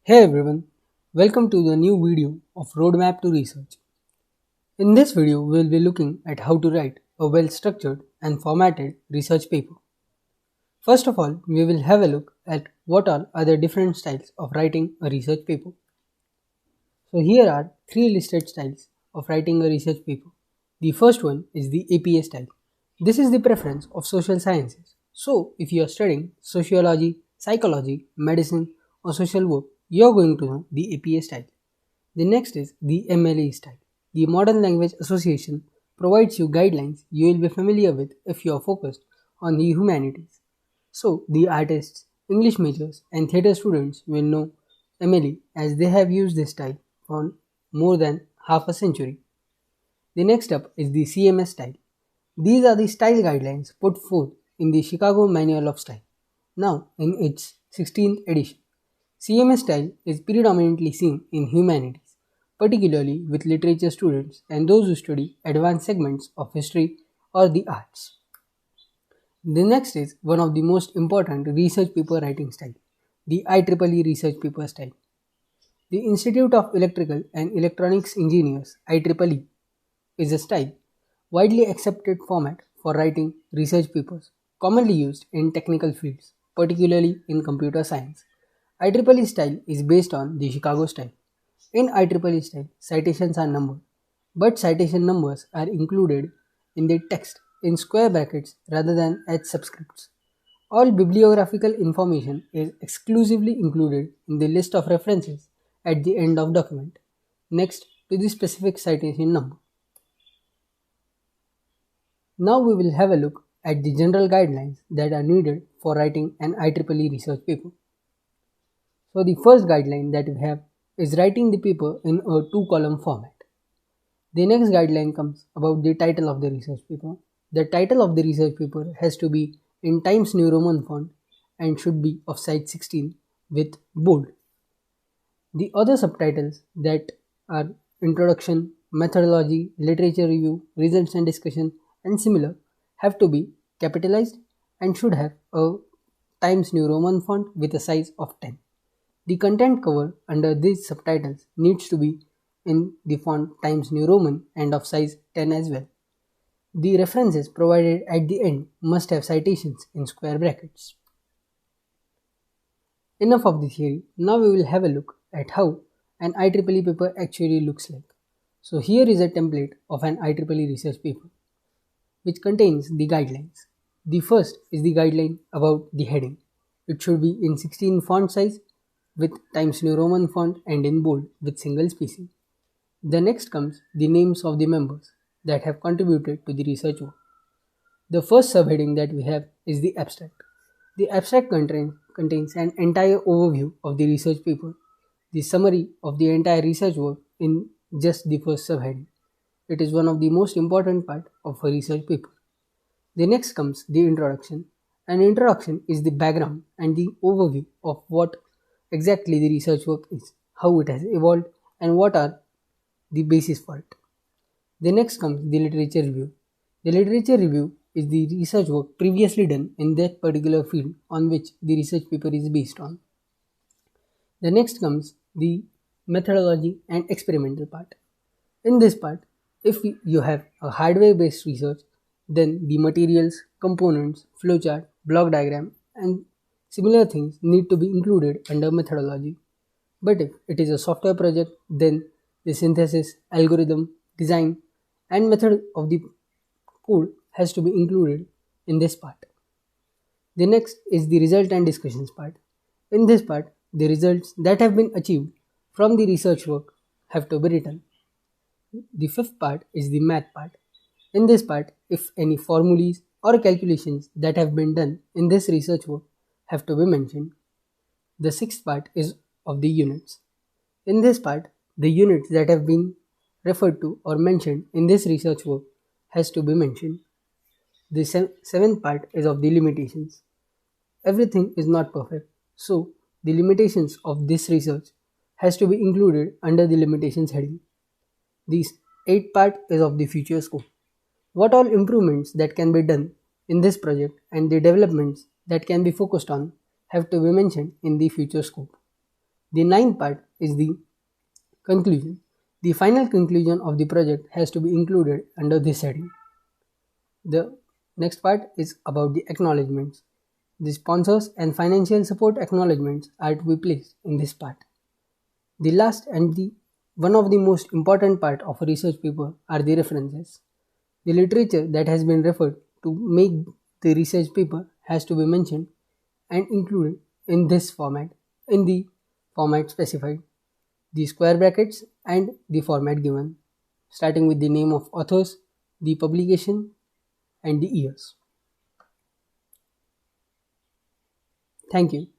Hey everyone, welcome to the new video of Roadmap to Research. In this video, we will be looking at how to write a well-structured and formatted research paper. First of all, we will have a look at what are the different styles of writing a research paper. So here are three listed styles of writing a research paper. The first one is the APA style. This is the preference of social sciences. So if you are studying sociology, psychology, medicine or social work, you are going to know the APA style. The next is the MLA style. The Modern Language Association provides you guidelines you will be familiar with if you are focused on the humanities. So the artists, English majors and theatre students will know MLA as they have used this style for more than half a century. The next up is the CMS style. These are the style guidelines put forth in the Chicago Manual of Style, now in its 16th edition. CMS style is predominantly seen in humanities, particularly with literature students and those who study advanced segments of history or the arts. The next is one of the most important research paper writing style, the IEEE research paper style. The Institute of Electrical and Electronics Engineers IEEE is a style widely accepted format for writing research papers, commonly used in technical fields, particularly in computer science. IEEE style is based on the Chicago style. In IEEE style, citations are numbered, but citation numbers are included in the text in square brackets rather than as subscripts. All bibliographical information is exclusively included in the list of references at the end of document, next to the specific citation number. Now we will have a look at the general guidelines that are needed for writing an IEEE research paper. So the first guideline that we have is writing the paper in a two-column format. The next guideline comes about the title of the research paper. The title of the research paper has to be in Times New Roman font and should be of size 16 with bold. The other subtitles that are introduction, methodology, literature review, results and discussion and similar have to be capitalized and should have a Times New Roman font with a size of 10. The content cover under these subtitles needs to be in the font Times New Roman and of size 10 as well. The references provided at the end must have citations in square brackets. Enough of the theory, now we will have a look at how an IEEE paper actually looks like. So here is a template of an IEEE research paper, which contains the guidelines. The first is the guideline about the heading. It should be in 16 font size with Times New Roman font and in bold with single spacing. The next comes the names of the members that have contributed to the research work. The first subheading that we have is the abstract. The abstract contains an entire overview of the research paper, the summary of the entire research work in just the first subheading. It is one of the most important part of a research paper. The next comes the introduction. An introduction is the background and the overview of what exactly the research work is, how it has evolved and what are the basis for it. The next comes the literature review. The literature review is the research work previously done in that particular field on which the research paper is based on. The next comes the methodology and experimental part. In this part, if you have a hardware based research, then the materials, components, flowchart, block diagram and similar things need to be included under methodology. But if it is a software project, then the synthesis, algorithm, design and method of the code has to be included in this part. The next is the result and discussions part. In this part, the results that have been achieved from the research work have to be written. The fifth part is the math part. In this part, if any formulas or calculations that have been done in this research work have to be mentioned. The sixth part is of the units. In this part, the units that have been referred to or mentioned in this research work has to be mentioned. The seventh part is of the limitations. Everything is not perfect, so the limitations of this research has to be included under the limitations heading. The eighth part is of the future scope. What all improvements that can be done in this project and the developments that can be focused on have to be mentioned in the future scope. The ninth part is the conclusion. The final conclusion of the project has to be included under this heading. The next part is about the acknowledgements. The sponsors and financial support acknowledgements are to be placed in this part. The last and the one of the most important part of a research paper are the references. The literature that has been referred to make the research paper has to be mentioned and included in this format, in the format specified, the square brackets and the format given, starting with the name of authors, the publication and the years. Thank you.